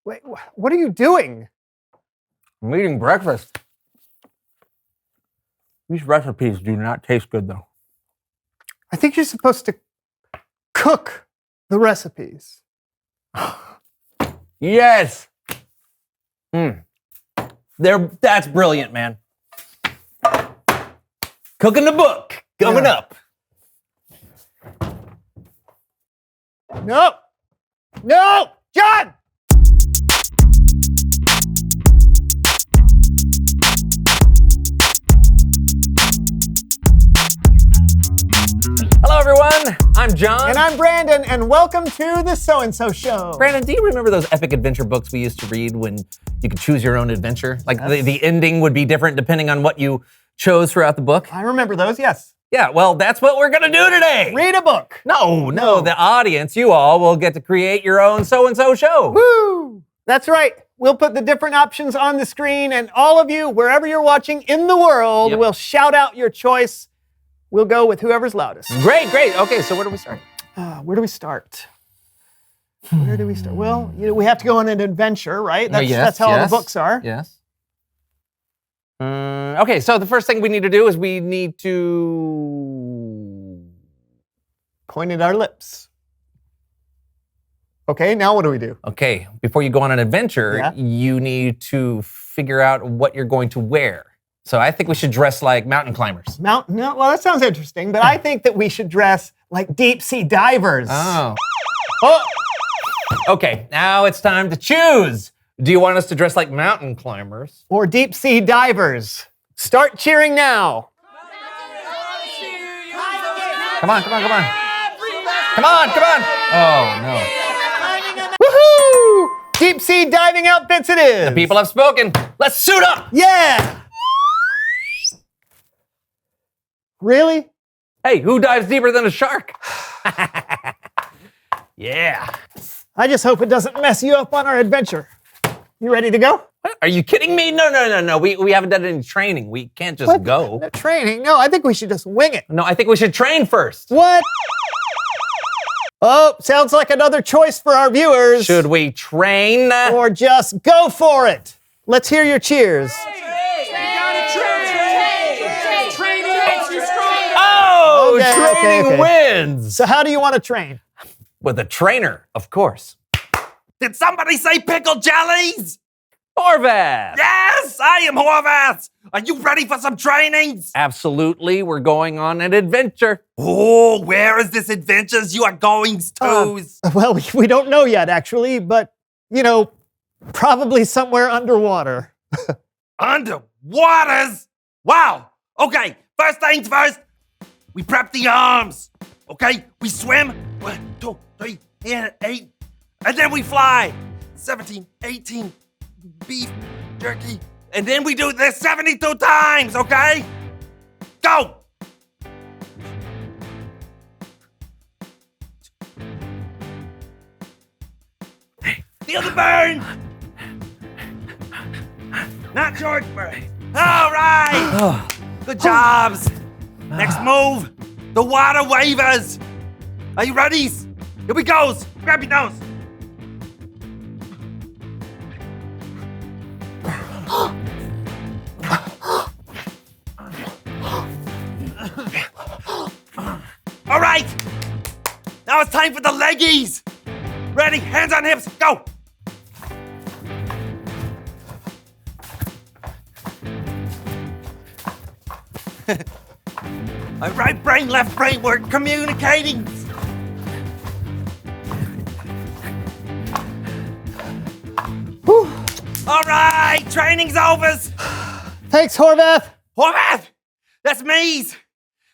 Wait, what are you doing? I'm eating breakfast. These recipes do not taste good, though. I think you're supposed to cook the recipes. Yes. That's brilliant, man. Cooking the book coming up. No, John! Hello, everyone. I'm John. And I'm Brandon, and welcome to the So-and-So Show. Brandon, do you remember those epic adventure books we used to read when you could choose your own adventure? Like the ending would be different depending on what you chose throughout the book? I remember those, yes. Yeah, well, that's what we're going to do today. Read a book. No, the audience, you all will get to create your own So-and-So Show. Woo! That's right. We'll put the different options on the screen, and all of you, wherever you're watching in the world, will shout out your choice. We'll go with whoever's loudest. Great. Okay, so where do we start? Where do we start? Well, we have to go on an adventure, right? That's how all the books are. Yes. Okay, so the first thing we need to do is we need to point at our lips. Okay, now what do we do? Okay, before you go on an adventure, you need to figure out what you're going to wear. So I think we should dress like mountain climbers. Well, that sounds interesting, but I think that we should dress like deep sea divers. Oh. Okay, now it's time to choose. Do you want us to dress like mountain climbers? Or deep sea divers? Start cheering now. Come on. Oh, no. Woohoo! Deep sea diving outfits it is. The people have spoken. Let's suit up. Yeah. Really? Hey, who dives deeper than a shark? Yeah. I just hope it doesn't mess you up on our adventure. You ready to go? What? Are you kidding me? No. We haven't done any training. We can't just go. No training? No, I think we should just wing it. No, I think we should train first. What? Oh, sounds like another choice for our viewers. Should we train? Or just go for it? Let's hear your cheers. Training wins. So how do you want to train? With a trainer, of course. Did somebody say pickled jellies? Horvath! Yes, I am Horvath. Are you ready for some trainings? Absolutely, we're going on an adventure. Oh, where is this adventures you are going to? Well, we don't know yet, actually, but, probably somewhere underwater. Underwaters? Wow. Okay, first things first. We prep the arms, okay? We swim, 1, 2, 3, 8, and then we fly. 17, 18, beef, jerky, and then we do this 72 times, okay? Go! Feel the burn! Not short burn. All right! Good jobs. Next move, the water waivers. Are you ready? Here we go. Grab your nose. All right. Now it's time for the leggies. Ready? Hands on hips. Go. My right brain, left brain, we're communicating. Whew. All right, training's over. Thanks, Horvath. Horvath, that's me.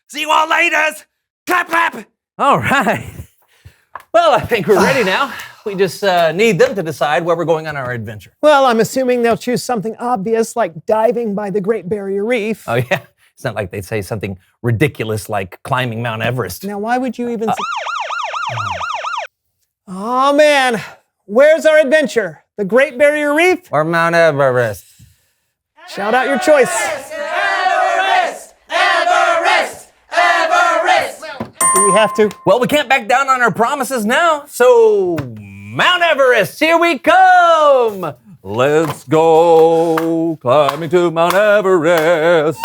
See you all later. Clap, clap. All right. Well, I think we're ready now. We just need them to decide where we're going on our adventure. Well, I'm assuming they'll choose something obvious like diving by the Great Barrier Reef. Oh, yeah. It's not like they'd say something ridiculous like climbing Mount Everest. Now, why would you even say... Oh, man. Where's our adventure? The Great Barrier Reef? Or Mount Everest? Shout out your choice. Everest! Everest! Everest! we have to. Well, we can't back down on our promises now, so Mount Everest, here we come! Let's go climbing to Mount Everest.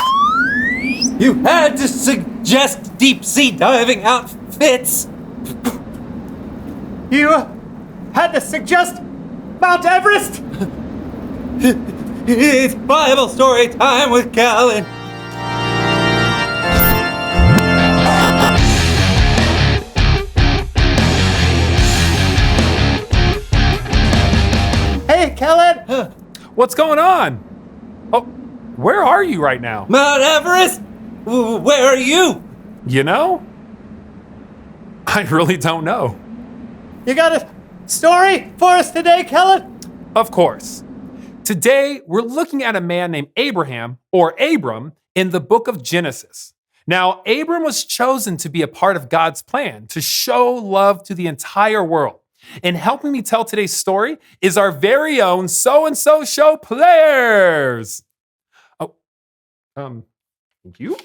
You had to suggest deep sea diving outfits. You had to suggest Mount Everest? It's Bible story time with Callan. Hey, Kellen. What's going on? Oh, where are you right now? Mount Everest? Where are you? You know? I really don't know. You got a story for us today, Kellen? Of course. Today, we're looking at a man named Abraham, or Abram, in the book of Genesis. Now, Abram was chosen to be a part of God's plan to show love to the entire world. And helping me tell today's story is our very own So-and-So Show players. Oh, thank you.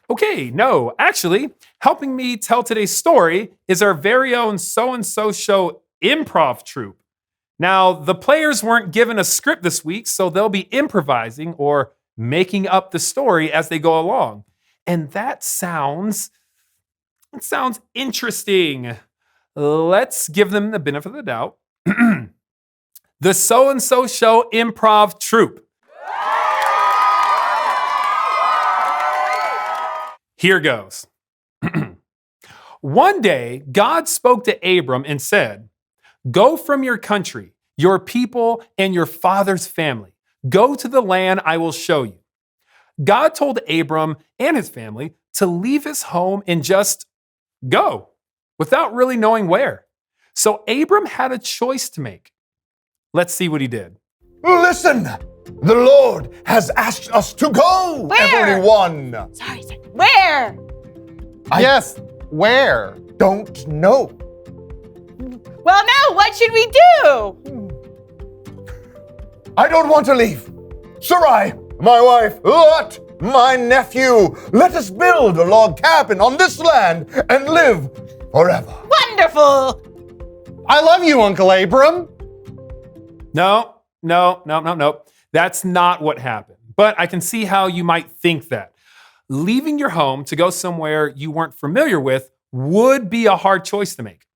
Okay, no, actually, helping me tell today's story is our very own So-and-So Show improv troupe. Now, the players weren't given a script this week, so they'll be improvising or making up the story as they go along. And that sounds interesting. Let's give them the benefit of the doubt. The So-and-So Show improv troupe. Here goes. One day, God spoke to Abram and said, "Go from your country, your people, and your father's family. Go to the land I will show you." God told Abram and his family to leave his home and just go, without really knowing where. So Abram had a choice to make. Let's see what he did. Listen, the Lord has asked us to go, Where? everyone. Sorry. Where? Yes, where? Don't know. Well, no, what should we do? I don't want to leave. Sarai, my wife, Lot, my nephew, let us build a log cabin on this land and live forever. Wonderful. I love you, Uncle Abram. No. That's not what happened. But I can see how you might think that. Leaving your home to go somewhere you weren't familiar with would be a hard choice to make.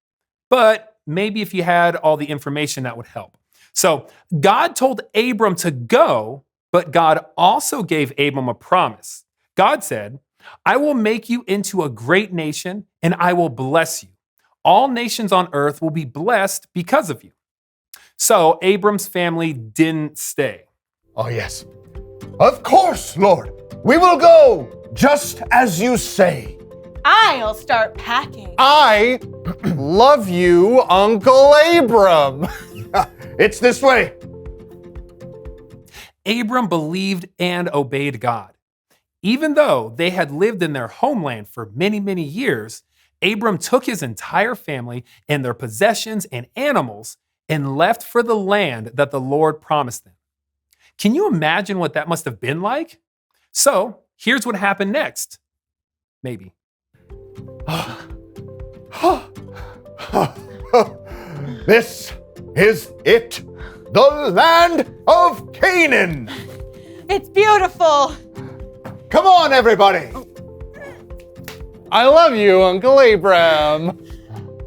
But maybe if you had all the information, that would help. So God told Abram to go, but God also gave Abram a promise. God said, "I will make you into a great nation and I will bless you. All nations on earth will be blessed because of you." So Abram's family didn't stay. Oh, yes. Of course, Lord. We will go, just as you say. I'll start packing. I love you, Uncle Abram. It's this way. Abram believed and obeyed God. Even though they had lived in their homeland for many, many years, Abram took his entire family and their possessions and animals and left for the land that the Lord promised them. Can you imagine what that must have been like? So here's what happened next. Maybe. This is it, the land of Canaan. It's beautiful. Come on, everybody. I love you, Uncle Abram.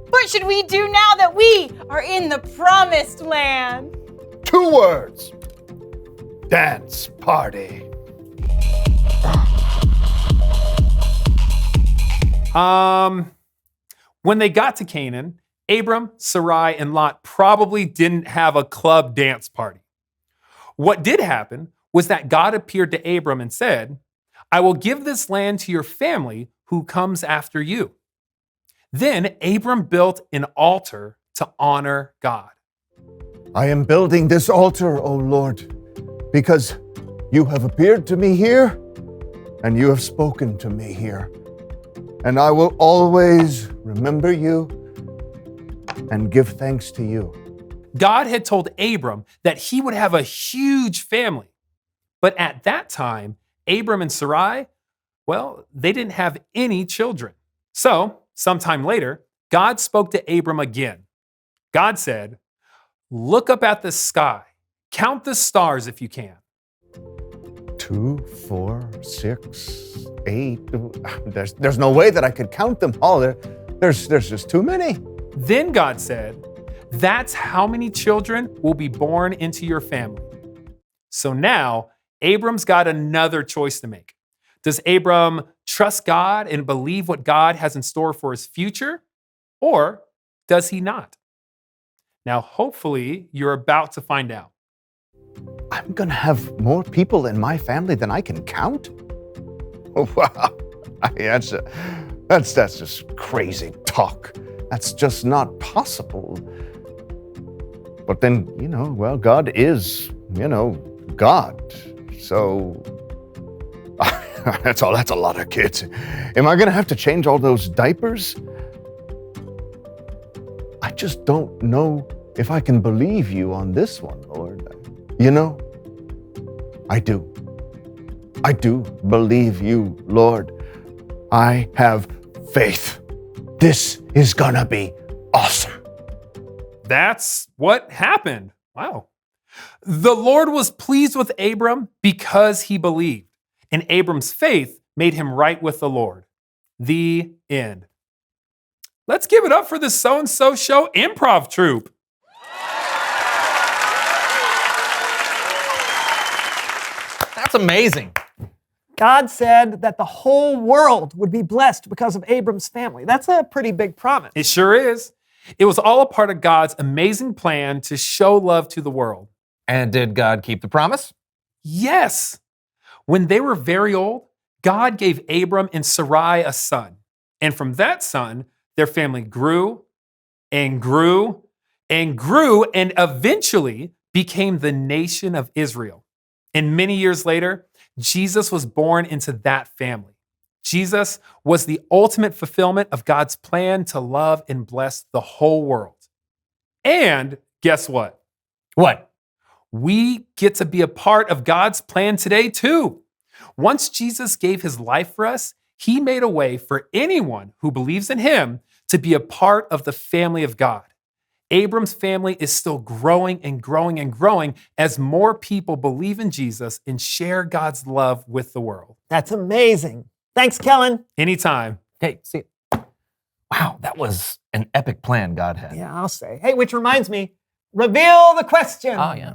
What should we do now that we are in the promised land? 2 words. Dance party. When they got to Canaan, Abram, Sarai, and Lot probably didn't have a club dance party. What did happen was that God appeared to Abram and said, "I will give this land to your family who comes after you." Then Abram built an altar to honor God. I am building this altar, O Lord, because you have appeared to me here and you have spoken to me here. And I will always remember you and give thanks to you. God had told Abram that he would have a huge family. But at that time, Abram and Sarai, well, they didn't have any children. So, sometime later, God spoke to Abram again. God said, "Look up at the sky. Count the stars if you can." 2, 4, 6, 8. There's no way that I could count them all. There's just too many. Then God said, "That's how many children will be born into your family." So now, Abram's got another choice to make. Does Abram trust God and believe what God has in store for his future? Or does he not? Now, hopefully, you're about to find out. I'm going to have more people in my family than I can count? Oh, wow. That's just crazy talk. That's just not possible. But then, God is, God. So that's a lot of kids. Am I going to have to change all those diapers? I just don't know if I can believe you on this one, Lord. I do. I do believe you, Lord. I have faith. This is gonna be awesome. That's what happened. Wow. The Lord was pleased with Abram because he believed, and Abram's faith made him right with the Lord. The end. Let's give it up for the So-and-So Show improv troupe. That's amazing. God said that the whole world would be blessed because of Abram's family. That's a pretty big promise. It sure is. It was all a part of God's amazing plan to show love to the world. And did God keep the promise? Yes. When they were very old, God gave Abram and Sarai a son. And from that son, their family grew and grew and grew and eventually became the nation of Israel. And many years later, Jesus was born into that family. Jesus was the ultimate fulfillment of God's plan to love and bless the whole world. And guess what? What? We get to be a part of God's plan today, too. Once Jesus gave his life for us, he made a way for anyone who believes in him to be a part of the family of God. Abram's family is still growing and growing and growing as more people believe in Jesus and share God's love with the world. That's amazing. Thanks, Kellen. Anytime. Hey, see, wow, that was an epic plan God had. Yeah, I'll say. Hey, which reminds me, reveal the question. Oh, yeah.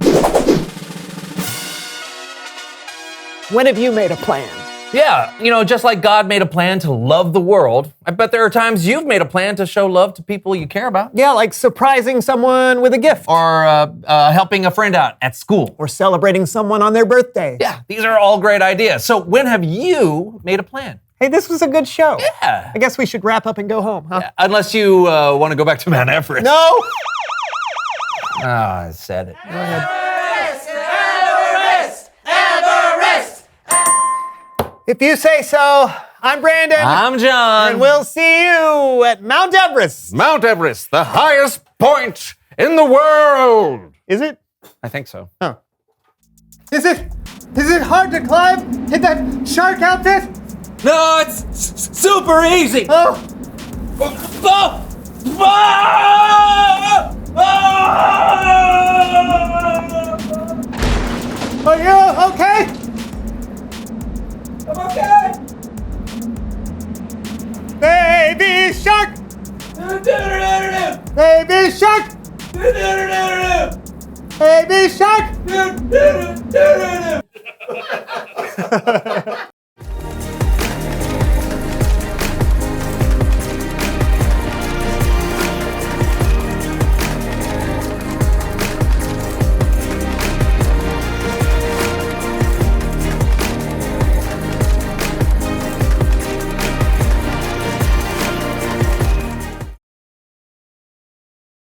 When have you made a plan? Yeah, just like God made a plan to love the world, I bet there are times you've made a plan to show love to people you care about. Yeah, like surprising someone with a gift. Or helping a friend out at school. Or celebrating someone on their birthday. Yeah, these are all great ideas. So when have you made a plan? Hey, this was a good show. Yeah. I guess we should wrap up and go home, huh? Yeah, unless you want to go back to Mount Everest. No! Oh, I said it. Go ahead. If you say so, I'm Brandon. I'm John. And we'll see you at Mount Everest. Mount Everest, the highest point in the world. Is it? I think so. Huh. Is it hard to climb? Hit that shark outfit? No, it's super easy. Oh. Are you okay? I'm okay. Baby shark! Baby shark! Baby shark!